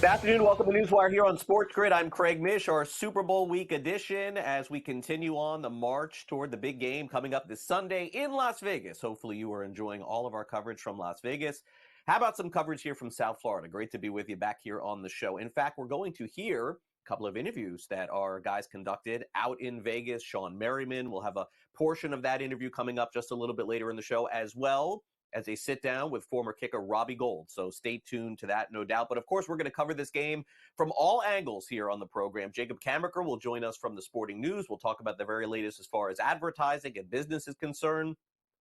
Good afternoon. Welcome to NewsWire here on SportsGrid. I'm Craig Mish, our Super Bowl week edition, as we continue on the march toward the big game coming up this Sunday in Las Vegas. Hopefully you are enjoying all of our coverage from Las Vegas. How about some coverage here from South Florida? Great to be with you back here on the show. In fact, we're going to hear a couple of interviews that our guys conducted out in Vegas. Shawne Merriman will have a portion of that interview coming up just a little bit later in the show, as well as they sit down with former kicker Robbie Gould. So stay tuned to that, no doubt. But of course, we're going to cover this game from all angles here on the program. Jacob Kammerker will join us from the Sporting News. We'll talk about the very latest as far as advertising and business is concerned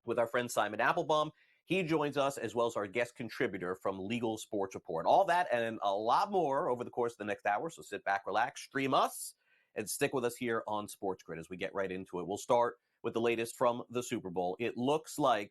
with our friend Simon Applebaum. He joins us, as well as our guest contributor from Legal Sports Report. All that and a lot more over the course of the next hour. So sit back, relax, stream us, and stick with us here on SportsGrid as we get right into it. We'll start with the latest from the Super Bowl. It looks like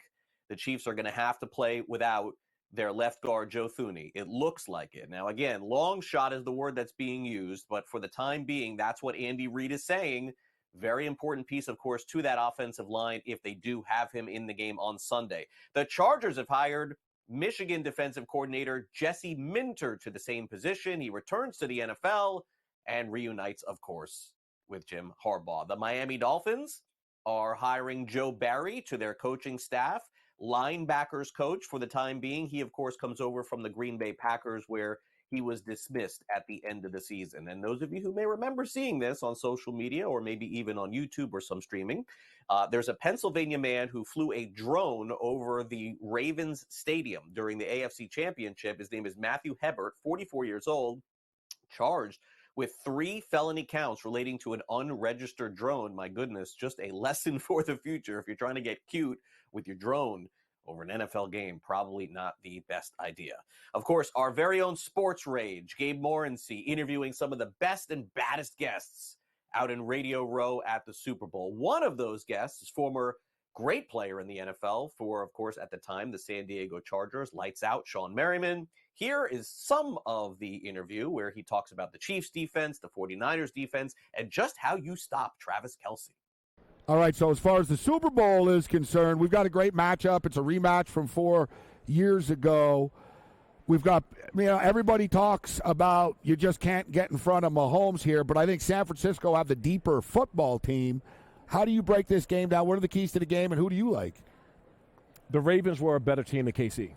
the Chiefs are going to have to play without their left guard, Joe Thuney. It looks like it. Now, again, long shot is the word that's being used, but for the time being, that's what Andy Reid is saying. Very important piece, of course, to that offensive line if they do have him in the game on Sunday. The Chargers have hired Michigan defensive coordinator Jesse Minter to the same position. He returns to the NFL and reunites, of course, with Jim Harbaugh. The Miami Dolphins are hiring Joe Barry to their coaching staff. Linebackers coach for the time being. He, of course, comes over from the Green Bay Packers, where he was dismissed at the end of the season. And those of you who may remember seeing this on social media or maybe even on YouTube or some streaming, there's a Pennsylvania man who flew a drone over the Ravens stadium during the AFC Championship. His name is Matthew Hebert, 44 years old, charged with 3 felony counts relating to an unregistered drone. My goodness, just a lesson for the future. If you're trying to get cute with your drone over an NFL game, probably not the best idea. Of course, our very own sports rage, Gabe Morency, interviewing some of the best and baddest guests out in Radio Row at the Super Bowl. One of those guests is former great player in the NFL for, of course, at the time, the San Diego Chargers. Lights out, Shawne Merriman. Here is some of the interview where he talks about the Chiefs defense, the 49ers defense, and just how you stop Travis Kelce. All right, so as far as the Super Bowl is concerned, we've got a great matchup. It's a rematch from 4 years ago. We've got, everybody talks about you just can't get in front of Mahomes here, but I think San Francisco have the deeper football team. How do you break this game down? What are the keys to the game, and who do you like? The Ravens were a better team than KC.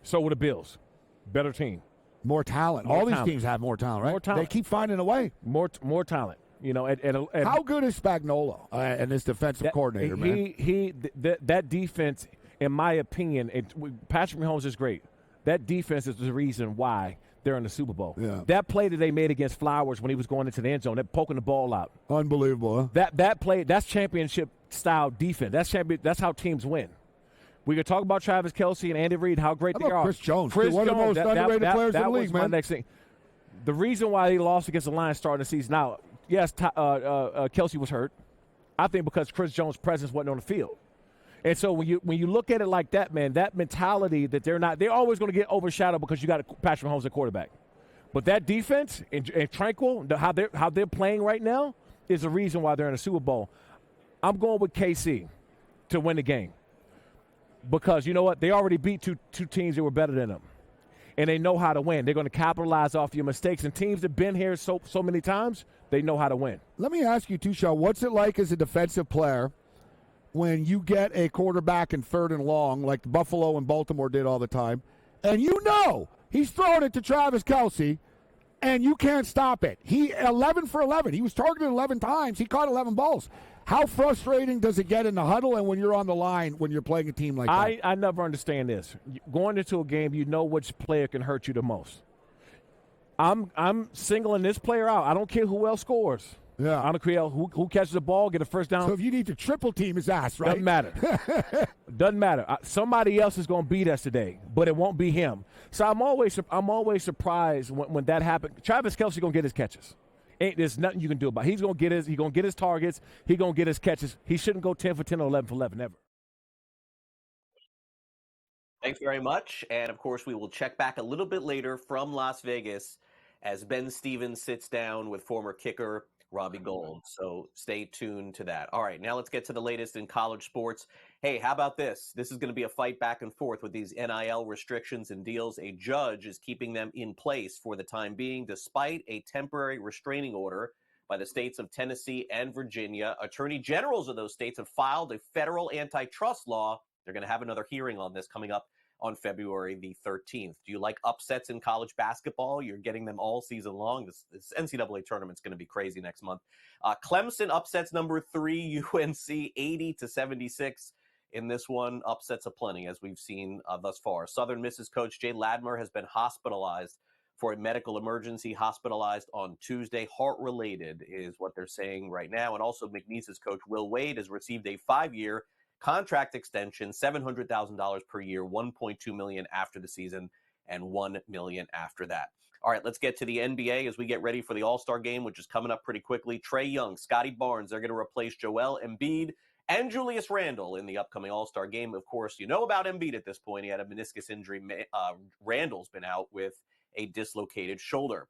So were the Bills. Better team. More talent. All these teams have more talent, right? More talent. They keep finding a way. More talent. How good is Spagnuolo and this defensive coordinator, man? That defense, in my opinion, Patrick Mahomes is great. That defense is the reason why they're in the Super Bowl. Yeah. That play that they made against Flowers when he was going into the end zone, they're poking the ball out. Unbelievable, huh? That play, that's championship-style defense. That's how teams win. We could talk about Travis Kelce and Andy Reid, how great they are. Chris Jones, one of the most underrated players in the league, man. My next thing. The reason why they lost against the Lions starting the season out, yes, Kelce was hurt. I think because Chris Jones' presence wasn't on the field. And so when you look at it like that, man, that mentality that they're always going to get overshadowed because you got Patrick Mahomes at quarterback. But that defense and Tranquil, how they're playing right now is the reason why they're in the Super Bowl. I'm going with KC to win the game. Because you know what? They already beat two teams that were better than them. And they know how to win. They're going to capitalize off your mistakes. And teams that have been here so many times, they know how to win. Let me ask you, too, Shaw, what's it like as a defensive player when you get a quarterback in 3rd and long, like Buffalo and Baltimore did all the time, and you know he's throwing it to Travis Kelce, and you can't stop it? He 11 for 11. He was targeted 11 times. He caught 11 balls. How frustrating does it get in the huddle and when you're on the line when you're playing a team like that? I never understand this. Going into a game, you know which player can hurt you the most. I'm singling this player out. I don't care who else scores. Yeah. I don't care who catches the ball, get a first down. So if you need to triple team his ass, right? Doesn't matter. Doesn't matter. Somebody else is going to beat us today, but it won't be him. So I'm always surprised when that happens. Travis Kelce going to get his catches. There's nothing you can do about it. He's going to get his targets. He's going to get his catches. He shouldn't go 10 for 10 or 11 for 11, ever. Thanks very much. And, of course, we will check back a little bit later from Las Vegas as Ben Stevens sits down with former kicker Robbie Gould. So stay tuned to that. All right, now let's get to the latest in college sports. Hey, how about this? This is going to be a fight back and forth with these NIL restrictions and deals. A judge is keeping them in place for the time being, despite a temporary restraining order by the states of Tennessee and Virginia. Attorney generals of those states have filed a federal antitrust law. They're going to have another hearing on this coming up on February the 13th. Do you like upsets in college basketball? You're getting them all season long. This NCAA tournament's going to be crazy next month. Clemson upsets number 3 UNC 80-76. In this one, upsets aplenty, as we've seen thus far. Southern Miss's coach Jay Ladmer has been hospitalized for a medical emergency, hospitalized on Tuesday. Heart-related is what they're saying right now. And also McNeese's coach Will Wade has received a 5-year contract extension, $700,000 per year, $1.2 million after the season, and $1 million after that. All right, let's get to the NBA as we get ready for the All-Star game, which is coming up pretty quickly. Trae Young, Scotty Barnes, they're going to replace Joel Embiid and Julius Randle in the upcoming All-Star game. Of course, you know about Embiid at this point. He had a meniscus injury. Randle's been out with a dislocated shoulder.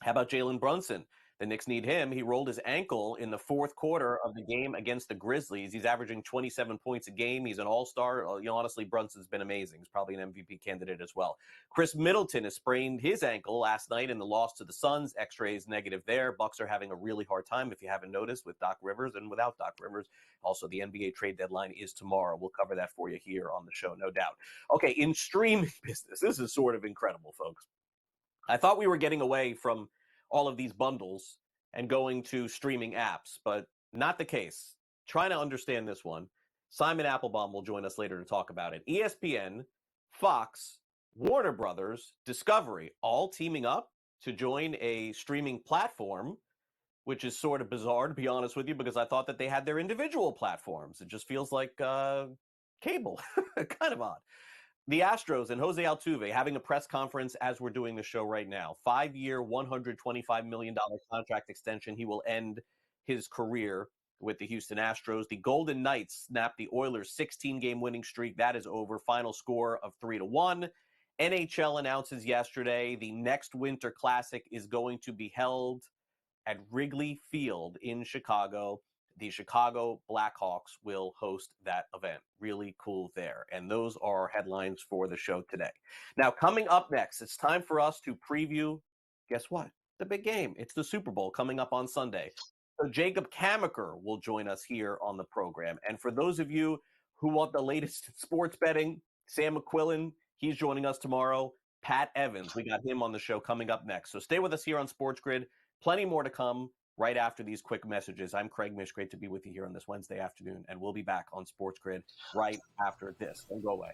How about Jalen Brunson? The Knicks need him. He rolled his ankle in the fourth quarter of the game against the Grizzlies. He's averaging 27 points a game. He's an all-star. Honestly, Brunson's been amazing. He's probably an MVP candidate as well. Chris Middleton has sprained his ankle last night in the loss to the Suns. X-rays negative there. Bucks are having a really hard time, if you haven't noticed, with Doc Rivers and without Doc Rivers. Also, the NBA trade deadline is tomorrow. We'll cover that for you here on the show, no doubt. Okay, in streaming business, this is sort of incredible, folks. I thought we were getting away from all of these bundles and going to streaming apps, but not the case. Trying to understand this one. Simon Applebaum will join us later to talk about it. ESPN, Fox, Warner Brothers, Discovery, all teaming up to join a streaming platform, which is sort of bizarre, to be honest with you, because I thought that they had their individual platforms. It just feels like cable. Kind of odd. The Astros and Jose Altuve having a press conference as we're doing the show right now. 5-year, $125 million contract extension. He will end his career with the Houston Astros. The Golden Knights snapped the Oilers' 16-game winning streak. That is over. Final score of 3-1. NHL announces yesterday the next Winter Classic is going to be held at Wrigley Field in Chicago. The Chicago Blackhawks will host that event. Really cool there. And those are our headlines for the show today. Now, coming up next, it's time for us to preview, guess what? The big game. It's the Super Bowl coming up on Sunday. So Jacob Kamaker will join us here on the program. And for those of you who want the latest in sports betting, Sam McQuillan, he's joining us tomorrow. Pat Evans, we got him on the show coming up next. So stay with us here on SportsGrid. Plenty more to come right after these quick messages. I'm Craig Mish. Great to be with you here on this Wednesday afternoon, and we'll be back on SportsGrid right after this. Don't go away.